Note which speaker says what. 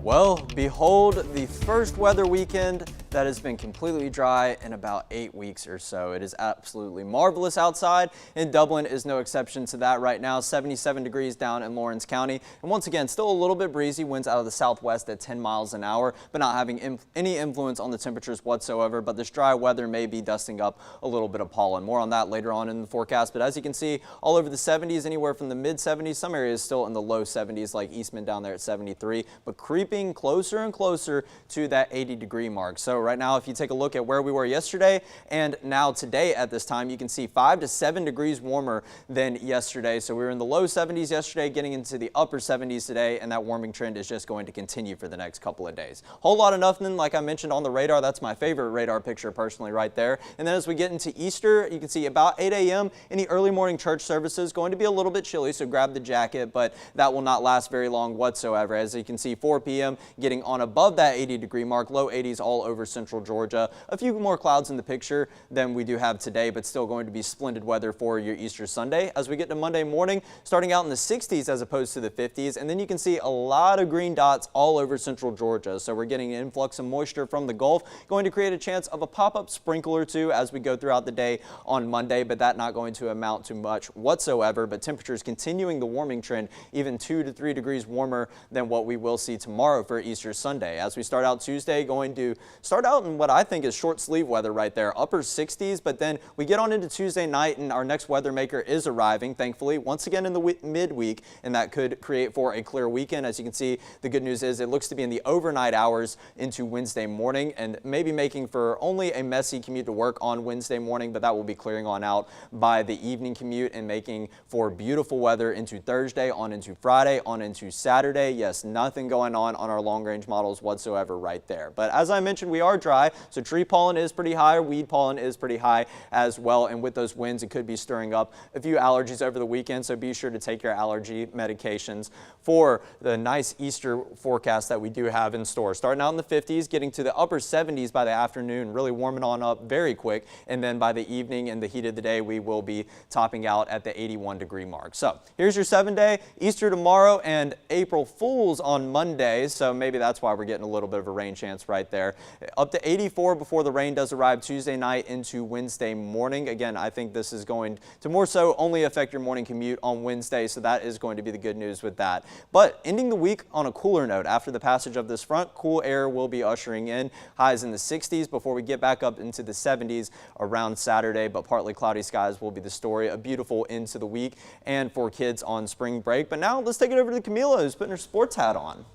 Speaker 1: Well, behold the first weather weekend that has been completely dry in about 8 weeks or so. It is absolutely marvelous outside, and Dublin is no exception to that right now. 77 degrees down in Lawrence County, and once again, still a little bit breezy, winds out of the southwest at 10 miles an hour, but not having any influence on the temperatures whatsoever. But this dry weather may be dusting up a little bit of pollen. More on that later on in the forecast, but as you can see, all over the 70s, anywhere from the mid 70s, some areas still in the low 70s, like Eastman down there at 73, but creeping closer and closer to that 80-degree mark. So right now, if you take a look at where we were yesterday and now today at this time, you can see 5 to 7 degrees warmer than yesterday. So we were in the low 70s yesterday, getting into the upper 70s today, and that warming trend is just going to continue for the next couple of days. Whole lot of nothing, like I mentioned on the radar. That's my favorite radar picture personally right there. And then as we get into Easter, you can see about 8 a.m. any early morning church services going to be a little bit chilly, so grab the jacket, but that will not last very long whatsoever. As you can see, 4 p.m. getting on above that 80-degree mark, low 80s all over central Georgia. A few more clouds in the picture than we do have today, but still going to be splendid weather for your Easter Sunday. As we get to Monday morning, starting out in the 60s as opposed to the 50s, and then you can see a lot of green dots all over central Georgia. So we're getting an influx of moisture from the Gulf, going to create a chance of a pop-up sprinkle or two as we go throughout the day on Monday, but that not going to amount to much whatsoever. But temperatures continuing the warming trend, even 2 to 3 degrees warmer than what we will see tomorrow for Easter Sunday. As we start out Tuesday, going to start out in what I think is short sleeve weather right there, upper 60s, but then we get on into Tuesday night and our next weather maker is arriving, thankfully, once again in the midweek, and that could create for a clear weekend. As you can see, the good news is it looks to be in the overnight hours into Wednesday morning, and maybe making for only a messy commute to work on Wednesday morning, but that will be clearing on out by the evening commute and making for beautiful weather into Thursday, on into Friday, on into Saturday. Yes, nothing going on our long-range models whatsoever right there. But as I mentioned, we are dry, so tree pollen is pretty high, weed pollen is pretty high as well, and with those winds, it could be stirring up a few allergies over the weekend, so be sure to take your allergy medications for the nice Easter forecast that we do have in store. Starting out in the 50s, getting to the upper 70s by the afternoon, really warming on up very quick, and then by the evening and the heat of the day, we will be topping out at the 81-degree mark. So here's your 7-day, Easter tomorrow, and April Fools on Monday, so maybe that's why we're getting a little bit of a rain chance right there. Up to 84 before the rain does arrive Tuesday night into Wednesday morning. Again, I think this is going to more so only affect your morning commute on Wednesday, so that is going to be the good news with that. But ending the week on a cooler note, after the passage of this front, cool air will be ushering in. Highs in the 60s before we get back up into the 70s around Saturday, but partly cloudy skies will be the story. A beautiful end to the week and for kids on spring break. But now let's take it over to Camila, who's putting her sports hat on.